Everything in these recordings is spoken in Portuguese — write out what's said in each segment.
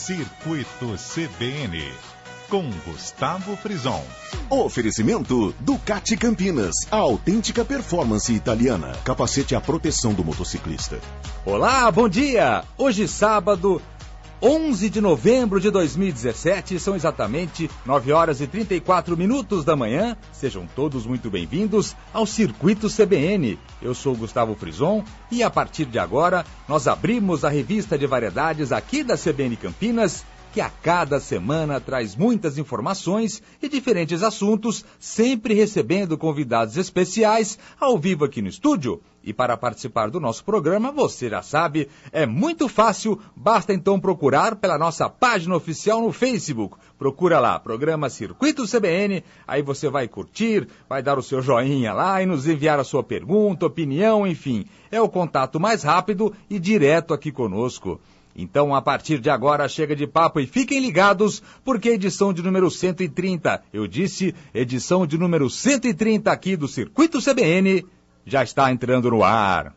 Circuito CBN, com Gustavo Frison. Oferecimento Ducati Campinas, a autêntica performance italiana. Capacete à proteção do motociclista. Olá, bom dia! Hoje sábado, 11 de novembro de 2017, são exatamente 9 horas e 34 minutos da manhã. Sejam todos muito bem-vindos ao Circuito CBN. Eu sou Gustavo Frison e a partir de agora nós abrimos a revista de variedades aqui da CBN Campinas, que a cada semana traz muitas informações e diferentes assuntos, sempre recebendo convidados especiais ao vivo aqui no estúdio. E para participar do nosso programa, você já sabe, é muito fácil, basta então procurar pela nossa página oficial no Facebook. Procura lá, programa Circuito CBN, aí você vai curtir, vai dar o seu joinha lá e nos enviar a sua pergunta, opinião, enfim. É o contato mais rápido e direto aqui conosco. Então, a partir de agora, chega de papo e fiquem ligados, porque a edição de número 130, eu disse, edição de número 130 aqui do Circuito CBN, já está entrando no ar.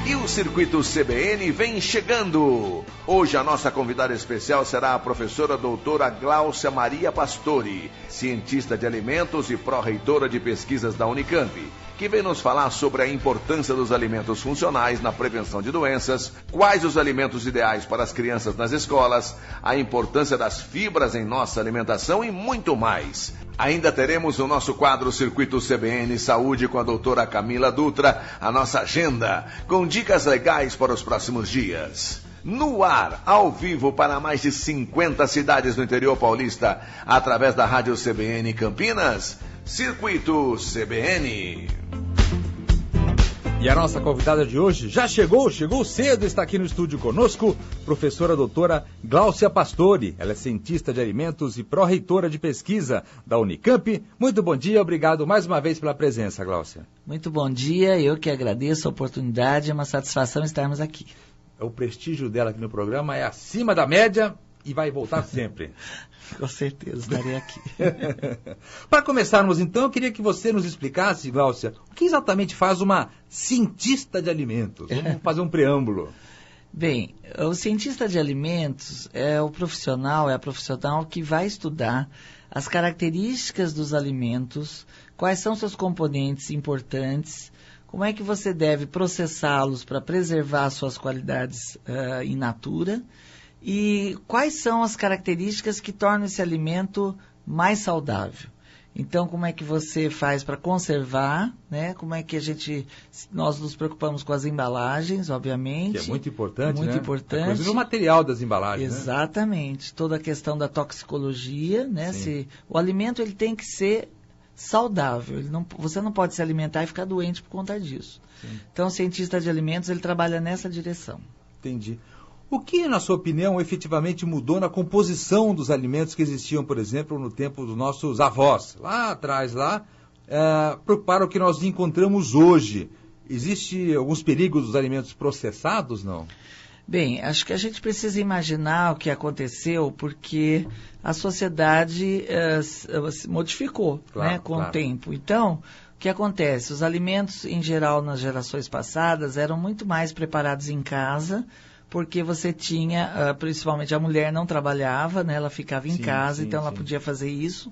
E o Circuito CBN vem chegando. Hoje a nossa convidada especial será a professora doutora Gláucia Maria Pastore, cientista de alimentos e pró-reitora de pesquisas da Unicamp, que vem nos falar sobre a importância dos alimentos funcionais na prevenção de doenças, quais os alimentos ideais para as crianças nas escolas, a importância das fibras em nossa alimentação e muito mais. Ainda teremos o nosso quadro Circuito CBN Saúde com a doutora Camila Dutra, a nossa agenda, com dicas legais para os próximos dias. No ar, ao vivo para mais de 50 cidades do interior paulista, através da Rádio CBN Campinas, Circuito CBN. E a nossa convidada de hoje já chegou cedo, está aqui no estúdio conosco, professora doutora Gláucia Pastore. Ela é cientista de alimentos e pró-reitora de pesquisa da Unicamp. Muito bom dia, obrigado mais uma vez pela presença, Gláucia. Muito bom dia, eu que agradeço a oportunidade, é uma satisfação estarmos aqui. O prestígio dela aqui no programa é acima da média e vai voltar sempre. Com certeza, estarei aqui. Para começarmos então, eu queria que você nos explicasse, Gláucia, o que exatamente faz uma cientista de alimentos? Vamos fazer um preâmbulo. Bem, o cientista de alimentos é a profissional que vai estudar as características dos alimentos, quais são seus componentes importantes, como é que você deve processá-los para preservar suas qualidades in natura, e quais são as características que tornam esse alimento mais saudável. Então, como é que você faz para conservar, né? Como é que nós nos preocupamos com as embalagens, obviamente. Que é muito importante, muito né? importante. Inclusive o material das embalagens, exatamente. Né? Toda a questão da toxicologia, né? Sim. O alimento ele tem que ser saudável. Você não pode se alimentar e ficar doente por conta disso. Sim. Então, o cientista de alimentos, ele trabalha nessa direção. Entendi. O que, na sua opinião, efetivamente mudou na composição dos alimentos que existiam, por exemplo, no tempo dos nossos avós? Lá atrás, para o que nós encontramos hoje. Existe alguns perigos dos alimentos processados, não? Bem, acho que a gente precisa imaginar o que aconteceu, porque a sociedade se modificou, claro, né, com o tempo. Então, o que acontece? Os alimentos, em geral, nas gerações passadas, eram muito mais preparados em casa, porque você tinha, principalmente a mulher não trabalhava, né, ela ficava em casa, então ela podia fazer isso.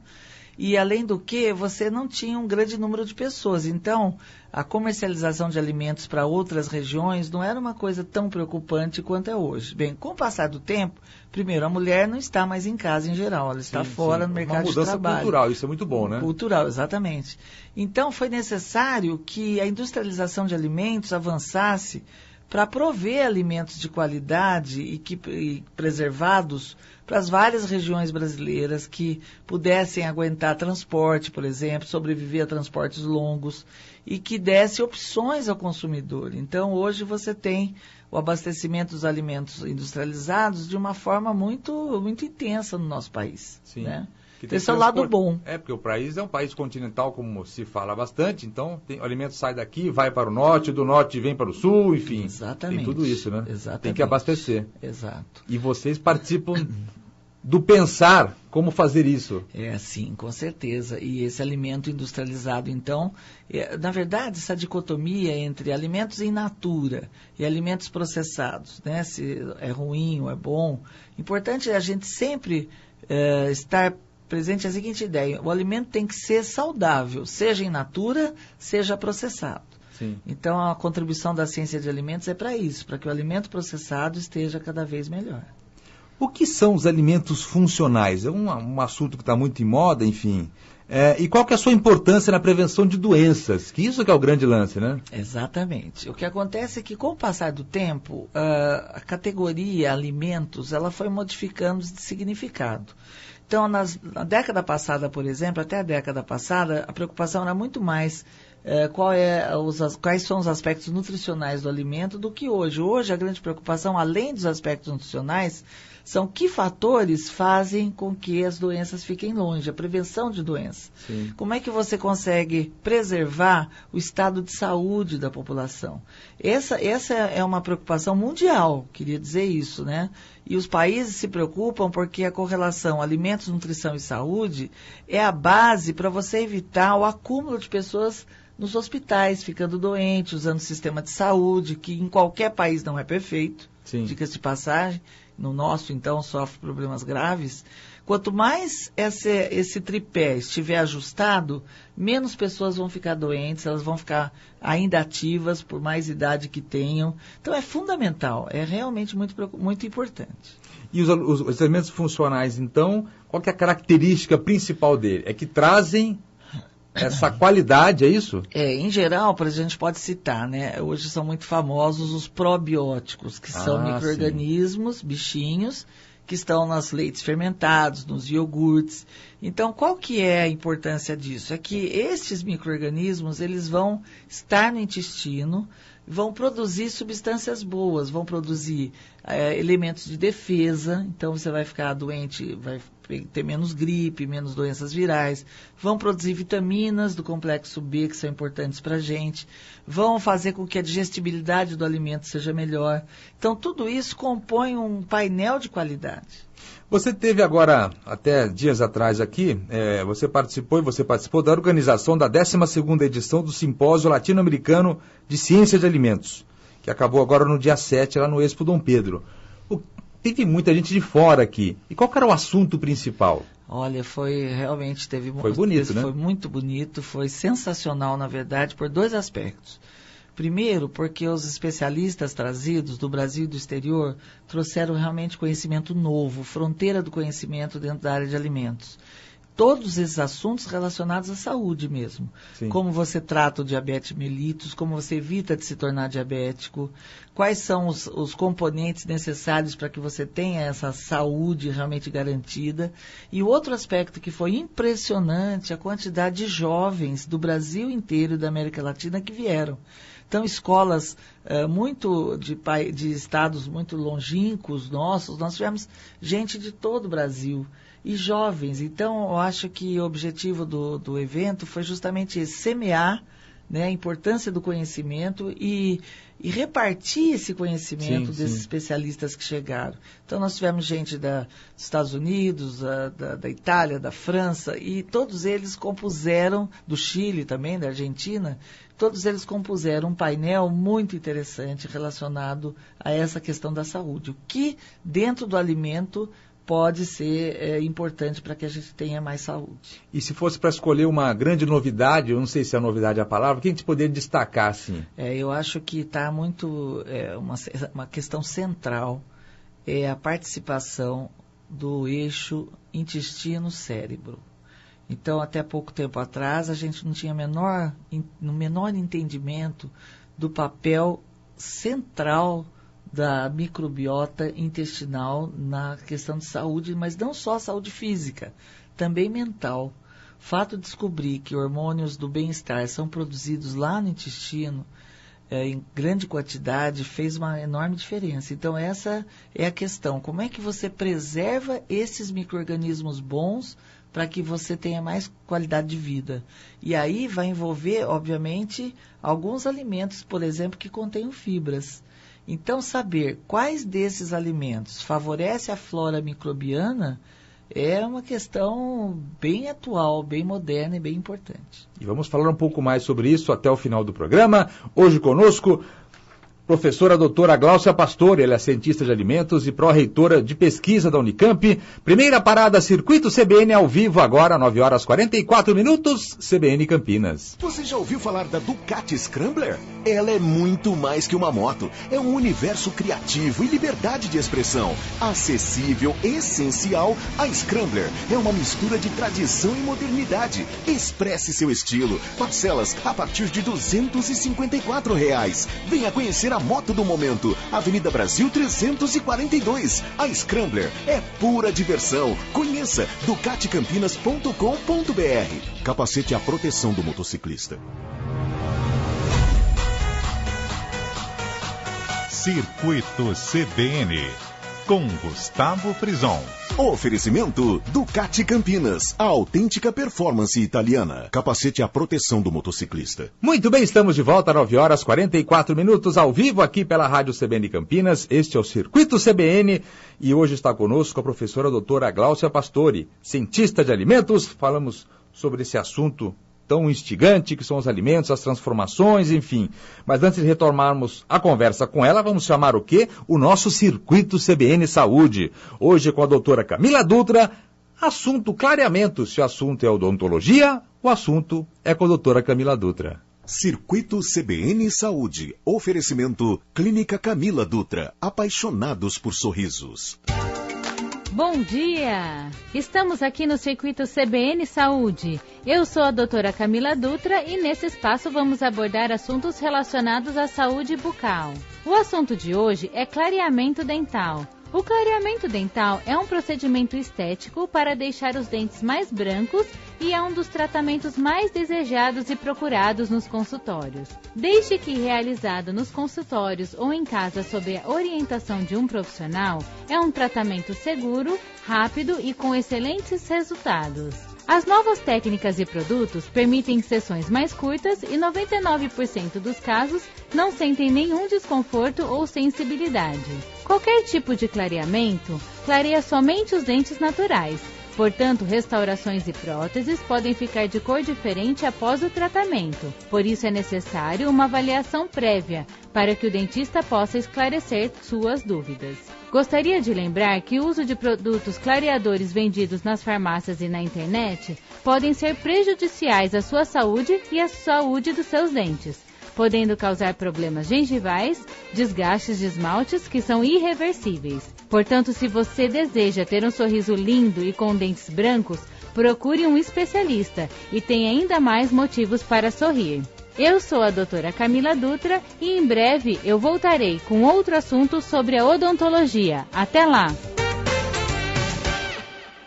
E, além do que, você não tinha um grande número de pessoas. Então, a comercialização de alimentos para outras regiões não era uma coisa tão preocupante quanto é hoje. Bem, com o passar do tempo, primeiro, a mulher não está mais em casa em geral, ela está fora no mercado de trabalho. Uma mudança cultural, isso é muito bom, né? Cultural, exatamente. Então, foi necessário que a industrialização de alimentos avançasse para prover alimentos de qualidade e preservados para as várias regiões brasileiras que pudessem aguentar transporte, por exemplo, sobreviver a transportes longos e que desse opções ao consumidor. Então, hoje você tem o abastecimento dos alimentos industrializados de uma forma muito, muito intensa no nosso país. Sim. Né? Esse é o lado bom. Porque o país é um país continental, como se fala bastante, então o alimento sai daqui, vai para o norte, do norte vem para o sul, enfim. Exatamente. Tem tudo isso, né? Exatamente. Tem que abastecer. Exato. E vocês participam do pensar como fazer isso. Sim, com certeza. E esse alimento industrializado, então, na verdade, essa dicotomia entre alimentos in natura e alimentos processados, né? Se é ruim ou é bom, importante é a gente sempre estar presente a seguinte ideia: o alimento tem que ser saudável, seja in natura, seja processado. Sim. Então, a contribuição da ciência de alimentos é para isso, para que o alimento processado esteja cada vez melhor. O que são os alimentos funcionais? É um assunto que está muito em moda, enfim. E qual que é a sua importância na prevenção de doenças? Que isso que é o grande lance, né? Exatamente. O que acontece é que, com o passar do tempo, a categoria alimentos ela foi modificando de significado. Então, na década passada, por exemplo, até a década passada, a preocupação era muito mais quais são os aspectos nutricionais do alimento do que hoje. Hoje, a grande preocupação, além dos aspectos nutricionais, são que fatores fazem com que as doenças fiquem longe, a prevenção de doenças. Sim. Como é que você consegue preservar o estado de saúde da população? Essa é uma preocupação mundial, queria dizer isso, né? E os países se preocupam porque a correlação alimentos, nutrição e saúde é a base para você evitar o acúmulo de pessoas nos hospitais, ficando doentes, usando o sistema de saúde, que em qualquer país não é perfeito, diga-se de passagem. No nosso, então, sofre problemas graves. Quanto mais esse tripé estiver ajustado, menos pessoas vão ficar doentes, elas vão ficar ainda ativas, por mais idade que tenham. Então, é fundamental, é realmente muito importante. E os alimentos funcionais, então, qual que é a característica principal dele? É que trazem essa qualidade, é isso? Em geral, a gente pode citar, né? Hoje são muito famosos os probióticos, que são micro-organismos, bichinhos, que estão nos leites fermentados, nos iogurtes. Então, qual que é a importância disso? É que estes micro-organismos, eles vão estar no intestino, vão produzir substâncias boas, vão produzir elementos de defesa, então você vai ficar doente, vai ter menos gripe, menos doenças virais, vão produzir vitaminas do complexo B, que são importantes para a gente, vão fazer com que a digestibilidade do alimento seja melhor. Então, tudo isso compõe um painel de qualidade. Você teve agora, até dias atrás aqui, você participou da organização da 12ª edição do Simpósio Latino-Americano de Ciência de Alimentos, que acabou agora no dia 7, lá no Expo Dom Pedro. Teve muita gente de fora aqui. E qual que era o assunto principal? Olha, Foi bonito, né? Foi muito bonito, foi sensacional, na verdade, por dois aspectos. Primeiro, porque os especialistas trazidos do Brasil e do exterior trouxeram realmente conhecimento novo, fronteira do conhecimento dentro da área de alimentos. Todos esses assuntos relacionados à saúde mesmo. Sim. Como você trata o diabetes mellitus, como você evita de se tornar diabético, quais são os componentes necessários para que você tenha essa saúde realmente garantida. E o outro aspecto que foi impressionante, a quantidade de jovens do Brasil inteiro e da América Latina que vieram. Então, escolas de estados muito longínquos nossos, nós tivemos gente de todo o Brasil. E jovens. Então, eu acho que o objetivo do evento foi justamente esse, semear, né, a importância do conhecimento e repartir esse conhecimento desses especialistas que chegaram. Então, nós tivemos gente dos Estados Unidos, da Itália, da França, e todos eles compuseram, do Chile também, da Argentina, todos eles compuseram um painel muito interessante relacionado a essa questão da saúde. O que, dentro do alimento, pode ser importante para que a gente tenha mais saúde. E se fosse para escolher uma grande novidade, eu não sei se é novidade a palavra, o que a gente poderia destacar, assim? Eu acho que está muito... uma questão central é a participação do eixo intestino-cérebro. Então, até pouco tempo atrás, a gente não tinha no menor entendimento do papel central da microbiota intestinal na questão de saúde, mas não só saúde física, também mental. O fato de descobrir que hormônios do bem-estar são produzidos lá no intestino, em grande quantidade, fez uma enorme diferença. Então, essa é a questão. Como é que você preserva esses micro-organismos bons para que você tenha mais qualidade de vida? E aí vai envolver, obviamente, alguns alimentos, por exemplo, que contenham fibras. Então, saber quais desses alimentos favorece a flora microbiana é uma questão bem atual, bem moderna e bem importante. E vamos falar um pouco mais sobre isso até o final do programa. Hoje conosco, professora doutora Gláucia Pastore, ela é cientista de alimentos e pró-reitora de pesquisa da Unicamp. Primeira parada, Circuito CBN ao vivo agora, 9h44, CBN Campinas. Você já ouviu falar da Ducati Scrambler? Ela é muito mais que uma moto. É um universo criativo e liberdade de expressão. Acessível, essencial, a Scrambler é uma mistura de tradição e modernidade. Expresse seu estilo. Parcelas a partir de R$254. Venha conhecer a moto do momento. Avenida Brasil 342. A Scrambler é pura diversão. Conheça ducaticampinas.com.br. Capacete à proteção do motociclista. Circuito CBN, com Gustavo Frison. Oferecimento Ducati Campinas, a autêntica performance italiana. Capacete à proteção do motociclista. Muito bem, estamos de volta, 9h44, ao vivo aqui pela Rádio CBN Campinas. Este é o Circuito CBN e hoje está conosco a professora doutora Gláucia Pastore, cientista de alimentos. Falamos sobre esse assunto tão instigante que são os alimentos, as transformações, enfim. Mas antes de retomarmos a conversa com ela, vamos chamar o quê? O nosso Circuito CBN Saúde. Hoje com a doutora Camila Dutra, assunto clareamento. Se o assunto é odontologia, o assunto é com a doutora Camila Dutra. Circuito CBN Saúde. Oferecimento Clínica Camila Dutra. Apaixonados por sorrisos. Bom dia! Estamos aqui no Circuito CBN Saúde. Eu sou a doutora Camila Dutra e nesse espaço vamos abordar assuntos relacionados à saúde bucal. O assunto de hoje é clareamento dental. O clareamento dental é um procedimento estético para deixar os dentes mais brancos e é um dos tratamentos mais desejados e procurados nos consultórios. Desde que realizado nos consultórios ou em casa sob a orientação de um profissional, é um tratamento seguro, rápido e com excelentes resultados. As novas técnicas e produtos permitem sessões mais curtas e 99% dos casos não sentem nenhum desconforto ou sensibilidade. Qualquer tipo de clareamento clareia somente os dentes naturais. Portanto, restaurações e próteses podem ficar de cor diferente após o tratamento. Por isso é necessário uma avaliação prévia para que o dentista possa esclarecer suas dúvidas. Gostaria de lembrar que o uso de produtos clareadores vendidos nas farmácias e na internet podem ser prejudiciais à sua saúde e à saúde dos seus dentes, podendo causar problemas gengivais, desgastes de esmaltes que são irreversíveis. Portanto, se você deseja ter um sorriso lindo e com dentes brancos, procure um especialista e tem ainda mais motivos para sorrir. Eu sou a doutora Camila Dutra e em breve eu voltarei com outro assunto sobre a odontologia. Até lá!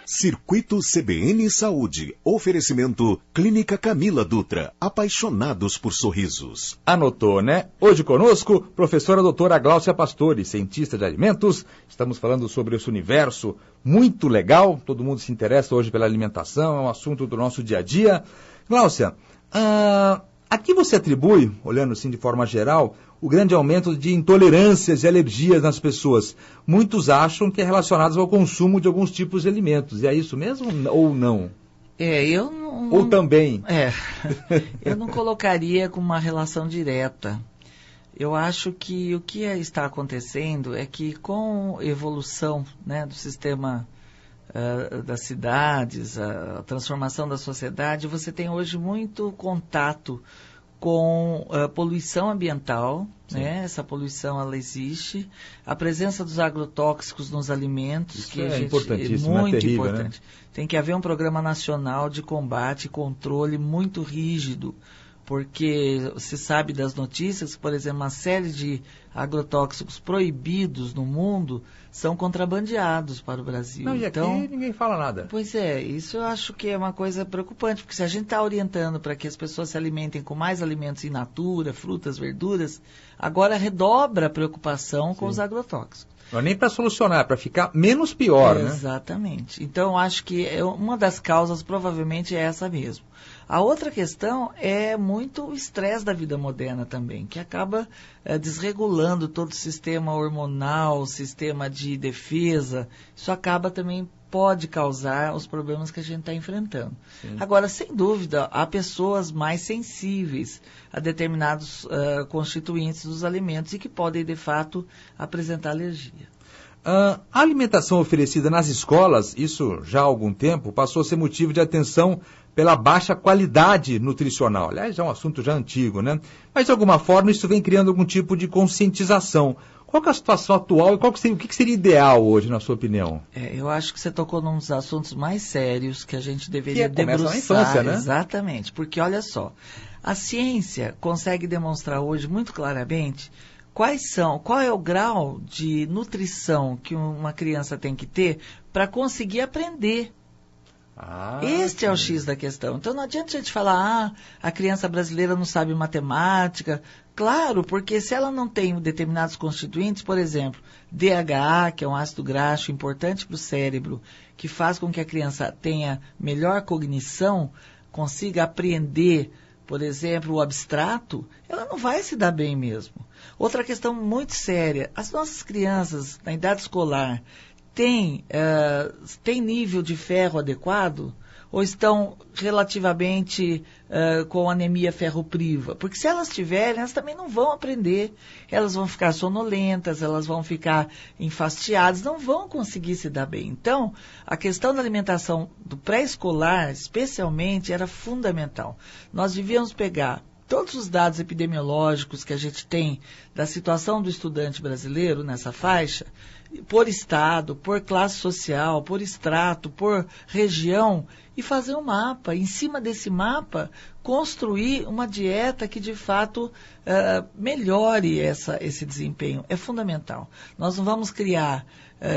Circuito CBN Saúde. Oferecimento Clínica Camila Dutra. Apaixonados por sorrisos. Anotou, né? Hoje conosco, professora doutora Gláucia Pastore, cientista de alimentos. Estamos falando sobre esse universo muito legal. Todo mundo se interessa hoje pela alimentação, é um assunto do nosso dia a dia. Gláucia, a que você atribui, olhando assim de forma geral, o grande aumento de intolerâncias e alergias nas pessoas? Muitos acham que é relacionado ao consumo de alguns tipos de alimentos. E é isso mesmo ou não? Eu não... Ou também? Eu não colocaria com uma relação direta. Eu acho que o que está acontecendo é que com a evolução, né, do sistema das cidades, a transformação da sociedade, você tem hoje muito contato com poluição ambiental, né? Essa poluição ela existe, a presença dos agrotóxicos nos alimentos, isso que é importantíssimo, muito é terrível, importante. Né? Tem que haver um programa nacional de combate e controle muito rígido, porque se sabe das notícias, por exemplo, uma série de agrotóxicos proibidos no mundo são contrabandeados para o Brasil. Não, e aqui ninguém fala nada. Pois é, isso eu acho que é uma coisa preocupante, porque se a gente está orientando para que as pessoas se alimentem com mais alimentos in natura, frutas, verduras, agora redobra a preocupação com os agrotóxicos. Não é nem para solucionar, é para ficar menos pior, né? Exatamente. Então, eu acho que uma das causas provavelmente é essa mesmo. A outra questão é muito o estresse da vida moderna também, que acaba desregulando todo o sistema hormonal, o sistema de defesa. Isso acaba também, pode causar os problemas que a gente está enfrentando. Sim. Agora, sem dúvida, há pessoas mais sensíveis a determinados constituintes dos alimentos e que podem, de fato, apresentar alergia. A alimentação oferecida nas escolas, isso já há algum tempo, passou a ser motivo de atenção pela baixa qualidade nutricional. Aliás, é um assunto já antigo, né? Mas, de alguma forma, isso vem criando algum tipo de conscientização. Qual que é a situação atual e o que seria ideal hoje, na sua opinião? Eu acho que você tocou num dos assuntos mais sérios que a gente deveria debruçar. Na infância, né? Exatamente, porque olha só, a ciência consegue demonstrar hoje muito claramente qual é o grau de nutrição que uma criança tem que ter para conseguir aprender. Este é o X da questão. Então não adianta a gente falar, a criança brasileira não sabe matemática. Claro, porque se ela não tem determinados constituintes, por exemplo, DHA, que é um ácido graxo importante para o cérebro, que faz com que a criança tenha melhor cognição, consiga apreender, por exemplo, o abstrato, ela não vai se dar bem mesmo. Outra questão muito séria, as nossas crianças na idade escolar têm nível de ferro adequado ou estão relativamente com anemia ferropriva? Porque se elas tiverem, elas também não vão aprender, elas vão ficar sonolentas, elas vão ficar enfastiadas, não vão conseguir se dar bem. Então, a questão da alimentação do pré-escolar, especialmente, era fundamental. Nós devíamos pegar todos os dados epidemiológicos que a gente tem da situação do estudante brasileiro nessa faixa, por estado, por classe social, por extrato, por região, e fazer um mapa. Em cima desse mapa, construir uma dieta que, de fato, melhore esse desempenho. É fundamental. Nós não vamos criar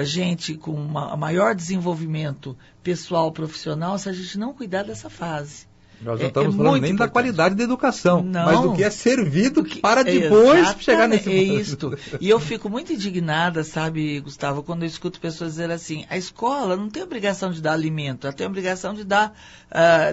gente com maior desenvolvimento pessoal, profissional, se a gente não cuidar dessa fase. Nós não estamos falando nem da qualidade da educação, mas do que é servido para depois chegar nesse ponto. É isso. E eu fico muito indignada, sabe, Gustavo, quando eu escuto pessoas dizer assim, a escola não tem obrigação de dar alimento, ela tem obrigação de dar,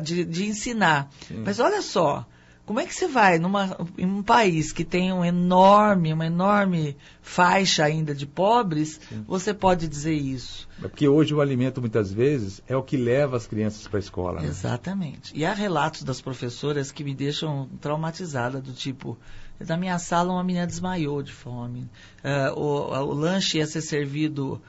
de ensinar. Sim. Mas olha só, como é que você vai em um país que tem uma enorme faixa ainda de pobres, sim, você pode dizer isso? É porque hoje o alimento, muitas vezes, é o que leva as crianças para a escola. Né? Exatamente. E há relatos das professoras que me deixam traumatizada, do tipo, na minha sala uma menina desmaiou de fome. O lanche ia ser servido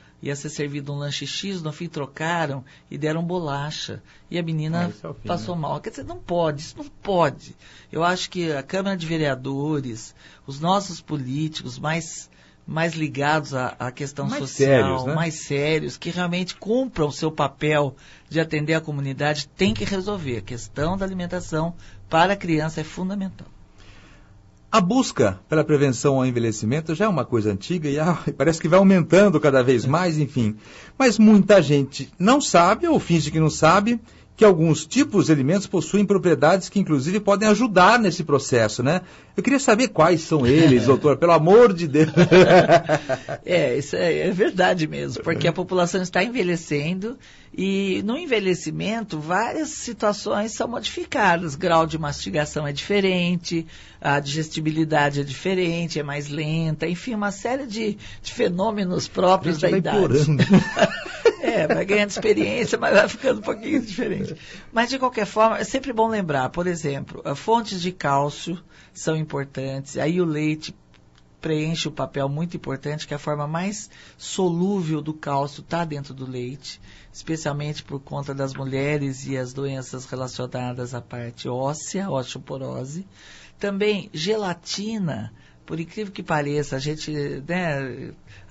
um lanche X, no fim trocaram e deram bolacha. E a menina passou mal. Quer dizer, não pode, isso não pode. Eu acho que a Câmara de Vereadores, os nossos políticos mais ligados à questão mais social, sérios, né? Mais sérios, que realmente cumpram o seu papel de atender a comunidade, tem que resolver. A questão da alimentação para a criança é fundamental. A busca pela prevenção ao envelhecimento já é uma coisa antiga e parece que vai aumentando cada vez mais, enfim. Mas muita gente não sabe, ou finge que não sabe, que alguns tipos de alimentos possuem propriedades que, inclusive, podem ajudar nesse processo, né? Eu queria saber quais são eles, doutor, pelo amor de Deus. Isso é verdade mesmo, porque a população está envelhecendo e no envelhecimento várias situações são modificadas. O grau de mastigação é diferente, a digestibilidade é diferente, é mais lenta, enfim, uma série de fenômenos próprios da idade. Piorando. Vai ganhando experiência, mas vai ficando um pouquinho diferente. Mas, de qualquer forma, é sempre bom lembrar, por exemplo, fontes de cálcio são importantes, aí o leite preenche o papel muito importante, que a forma mais solúvel do cálcio está dentro do leite, especialmente por conta das mulheres e as doenças relacionadas à parte óssea, osteoporose. Também gelatina, por incrível que pareça, a gente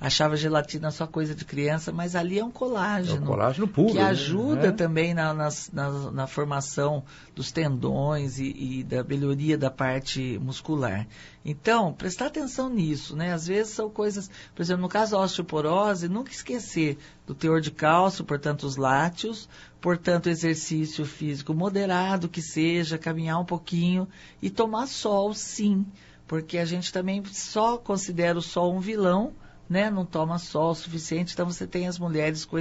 achava gelatina só coisa de criança, mas ali é um colágeno. É um colágeno puro. Que ajuda também na formação dos tendões e da melhoria da parte muscular. Então, prestar atenção nisso, né? Às vezes são coisas, por exemplo, no caso da osteoporose, nunca esquecer do teor de cálcio, portanto, os lácteos, portanto, exercício físico moderado que seja, caminhar um pouquinho e tomar sol, sim. Porque a gente também só considera o sol um vilão, né? Não toma sol o suficiente, então você tem as mulheres com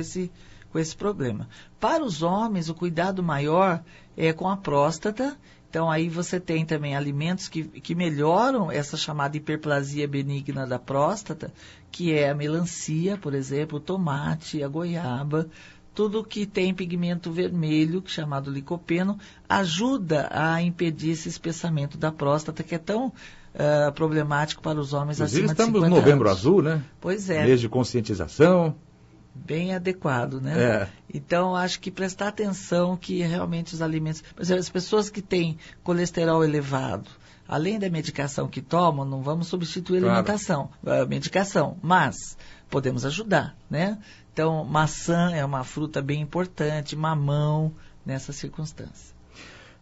com esse problema. Para os homens, o cuidado maior é com a próstata. Então, aí você tem também alimentos que melhoram essa chamada hiperplasia benigna da próstata, que é a melancia, por exemplo, o tomate, a goiaba, tudo que tem pigmento vermelho, chamado licopeno, ajuda a impedir esse espessamento da próstata, que é tão problemático para os homens acima de 50 anos. Estamos no Novembro Azul, né? Pois é. Mês de conscientização. Bem adequado, né? Então, acho que prestar atenção que realmente os alimentos... Por exemplo, as pessoas que têm colesterol elevado, além da medicação que tomam, não vamos substituir a medicação, mas podemos ajudar, né? Então, maçã é uma fruta bem importante, mamão, nessa circunstância.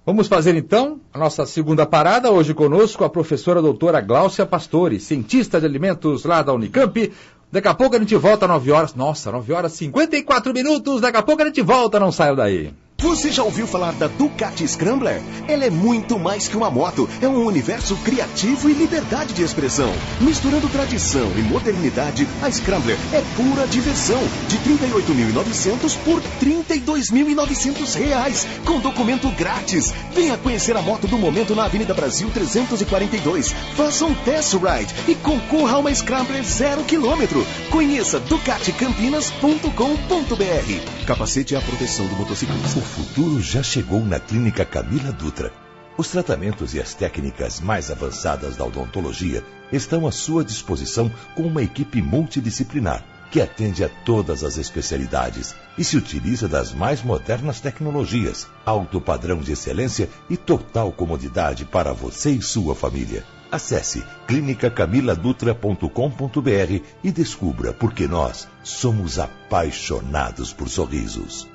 Vamos fazer, então, a nossa segunda parada. Hoje conosco a professora doutora Gláucia Pastore, cientista de alimentos lá da Unicamp. Daqui a pouco a gente volta às 9 horas. Nossa, 9 horas e 54 minutos. Daqui a pouco a gente volta, não saiam daí. Você já ouviu falar da Ducati Scrambler? Ela é muito mais que uma moto. É um universo criativo e liberdade de expressão. Misturando tradição e modernidade, a Scrambler é pura diversão. De R$ 38.900 por R$ 32.900, com documento grátis. Venha conhecer a moto do momento na Avenida Brasil 342. Faça um test ride e concorra a uma Scrambler 0 km. Conheça ducaticampinas.com.br. Capacete é a proteção do motociclista. O futuro já chegou na Clínica Camila Dutra. Os tratamentos e as técnicas mais avançadas da odontologia estão à sua disposição com uma equipe multidisciplinar que atende a todas as especialidades e se utiliza das mais modernas tecnologias, alto padrão de excelência e total comodidade para você e sua família. Acesse clinicacamiladutra.com.br e descubra porque nós somos apaixonados por sorrisos.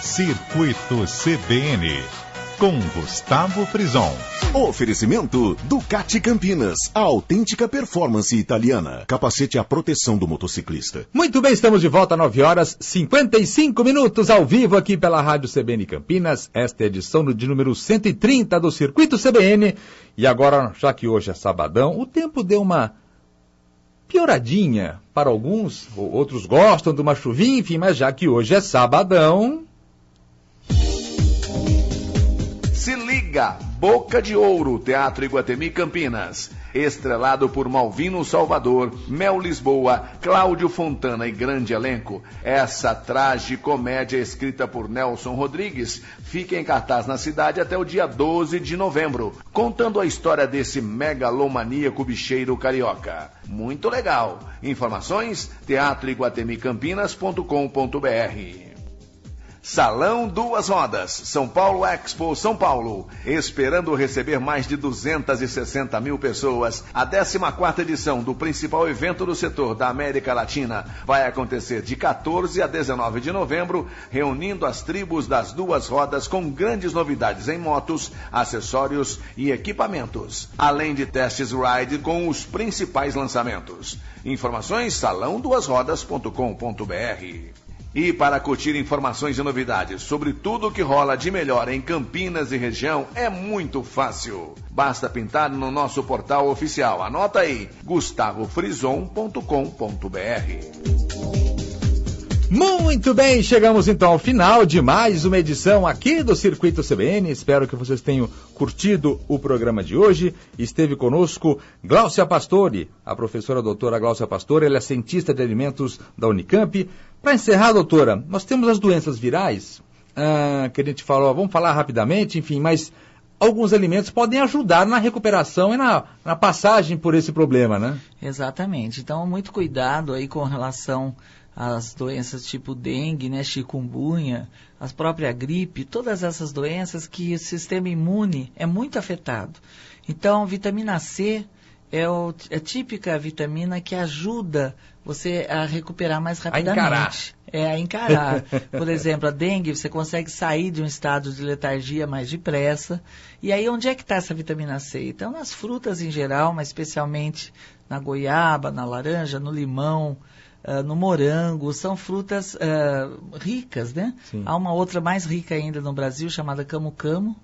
Circuito CBN, com Gustavo Frison. Oferecimento Ducati Campinas, a autêntica performance italiana. Capacete à proteção do motociclista. Muito bem, estamos de volta às 9 horas 55 minutos ao vivo aqui pela Rádio CBN Campinas. Esta é a edição de número 130 do Circuito CBN. E agora, já que hoje é sabadão, o tempo deu uma pioradinha para alguns, outros gostam de uma chuvinha, enfim, mas já que hoje é sabadão... Se liga, Boca de Ouro, Teatro Iguatemi Campinas. Estrelado por Malvino Salvador, Mel Lisboa, Cláudio Fontana e grande elenco. Essa tragicomédia escrita por Nelson Rodrigues fica em cartaz na cidade até o dia 12 de novembro, contando a história desse megalomaníaco bicheiro carioca. Muito legal. Informações, teatroiguatemicampinas.com.br. Salão Duas Rodas, São Paulo Expo São Paulo, esperando receber mais de 260 mil pessoas. A 14ª edição do principal evento do setor da América Latina vai acontecer de 14 a 19 de novembro, reunindo as tribos das duas rodas com grandes novidades em motos, acessórios e equipamentos, além de testes ride com os principais lançamentos. Informações salãoduasrodas.com.br. E para curtir informações e novidades sobre tudo o que rola de melhor em Campinas e região é muito fácil. Basta pintar no nosso portal oficial. Anota aí, gustavofrison.com.br. Muito bem, chegamos então ao final de mais uma edição aqui do Circuito CBN. Espero que vocês tenham curtido o programa de hoje. Esteve conosco Gláucia Pastore, a professora doutora Gláucia Pastore, ela é cientista de alimentos da Unicamp. Para encerrar, doutora, nós temos as doenças virais, que a gente falou, vamos falar rapidamente, enfim, mas alguns alimentos podem ajudar na recuperação e na passagem por esse problema, né? Exatamente, então muito cuidado aí com relação às doenças tipo dengue, né, chikungunya, a própria gripe, todas essas doenças que o sistema imune é muito afetado. Então, vitamina C é a típica vitamina que ajuda você a recuperar mais rapidamente. A encarar. Por exemplo, a dengue, você consegue sair de um estado de letargia mais depressa. E aí, onde é que está essa vitamina C? Então, nas frutas em geral, mas especialmente na goiaba, na laranja, no limão, no morango, são frutas ricas, né? Sim. Há uma outra mais rica ainda no Brasil, chamada camu-camu,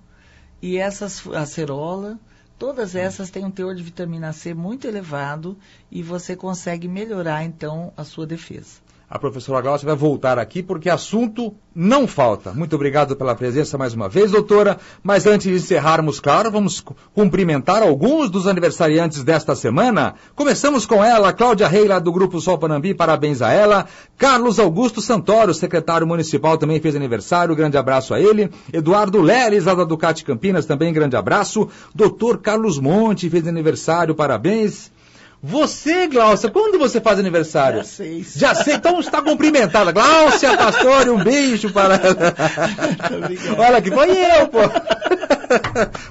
e a acerola, Todas essas têm um teor de vitamina C muito elevado e você consegue melhorar, então, a sua defesa. A professora Glaucia vai voltar aqui porque assunto não falta. Muito obrigado pela presença mais uma vez, doutora. Mas antes de encerrarmos, claro, vamos cumprimentar alguns dos aniversariantes desta semana. Começamos com ela, Cláudia Rei, lá do Grupo Sol Panambi, parabéns a ela. Carlos Augusto Santoro, secretário municipal, também fez aniversário, grande abraço a ele. Eduardo Leles, lá da Ducati Campinas, também grande abraço. Doutor Carlos Monte fez aniversário, parabéns. Você, Glaucia, quando você faz aniversário? Já sei, então está cumprimentada. Glaucia Pastore, um beijo para ela. Olha que foi eu, pô.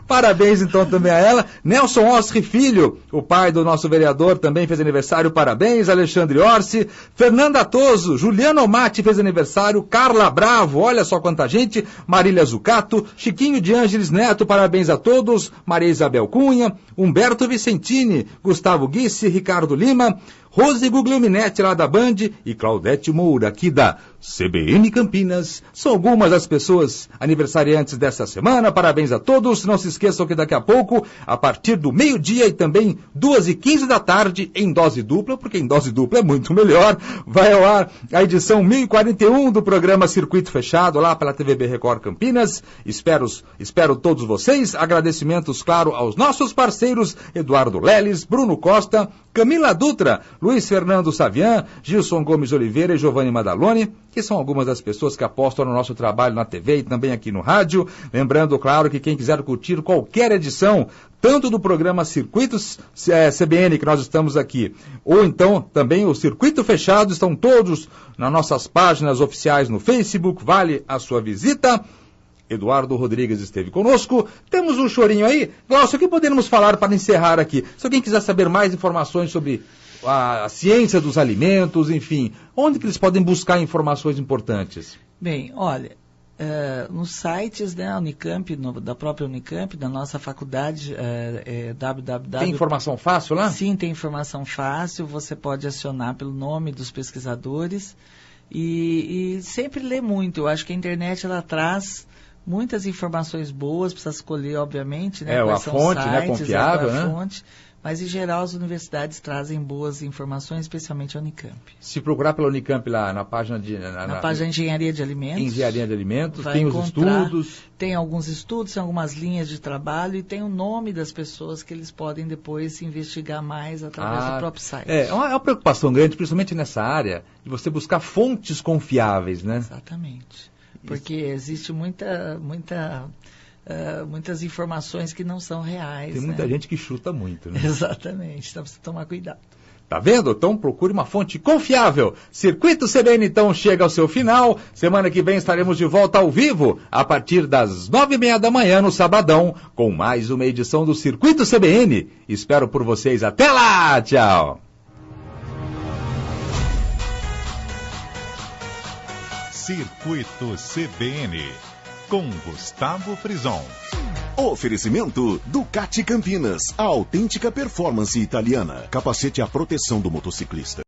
Parabéns então também a ela. Nelson Osri Filho, o pai do nosso vereador, também fez aniversário, parabéns. Alexandre Orsi, Fernanda Toso, Juliano Mati fez aniversário, Carla Bravo, olha só quanta gente, Marília Zucato, Chiquinho de Ângeles Neto, parabéns a todos, Maria Isabel Cunha, Humberto Vicentini, Gustavo Guissi, Ricardo Lima, Rose Guglielminetti lá da Band e Claudete Moura aqui da CBN Campinas. São algumas das pessoas aniversariantes dessa semana. Parabéns a todos. Não se esqueçam que daqui a pouco, a partir do meio-dia e também 2h15 da tarde, em dose dupla, porque em dose dupla é muito melhor, vai ao ar a edição 1041 do programa Circuito Fechado, lá pela TVB Record Campinas. Espero todos vocês. Agradecimentos, claro, aos nossos parceiros Eduardo Leles, Bruno Costa, Camila Dutra, Luiz Fernando Savian, Gilson Gomes Oliveira e Giovanni Madaloni, que são algumas das pessoas que apostam no nosso trabalho na TV e também aqui no rádio. Lembrando, claro, que quem quiser curtir qualquer edição, tanto do programa Circuitos CBN, que nós estamos aqui, ou então também o Circuito Fechado, estão todos nas nossas páginas oficiais no Facebook, vale a sua visita. Eduardo Rodrigues esteve conosco. Temos um chorinho aí. Glaucia, o que podemos falar para encerrar aqui? Se alguém quiser saber mais informações sobre a ciência dos alimentos, enfim, onde que eles podem buscar informações importantes? Bem, olha, nos sites, né, Unicamp, da própria Unicamp, da nossa faculdade, www... Tem informação fácil lá? Sim, tem informação fácil. Você pode acionar pelo nome dos pesquisadores e sempre ler muito. Eu acho que a internet, ela traz muitas informações boas, precisa escolher, obviamente, né? A fonte, sites, né? Confiável, né? Fonte, mas, em geral, as universidades trazem boas informações, especialmente a Unicamp. Se procurar pela Unicamp lá na página de... Na página de Engenharia de Alimentos. Engenharia de Alimentos, tem os estudos. Tem alguns estudos, tem algumas linhas de trabalho e tem o nome das pessoas que eles podem depois investigar mais através do próprio site. É uma preocupação grande, principalmente nessa área, de você buscar fontes confiáveis, né? Exatamente. Porque existe muitas informações que não são reais. Tem muita gente que chuta muito, né? Exatamente, então precisa tomar cuidado. Tá vendo? Então procure uma fonte confiável. Circuito CBN então chega ao seu final. Semana que vem estaremos de volta ao vivo, a partir das 9h30 da manhã no sabadão, com mais uma edição do Circuito CBN. Espero por vocês. Até lá! Tchau! Circuito CBN, com Gustavo Frison. Oferecimento Ducati Campinas, a autêntica performance italiana. Capacete à proteção do motociclista.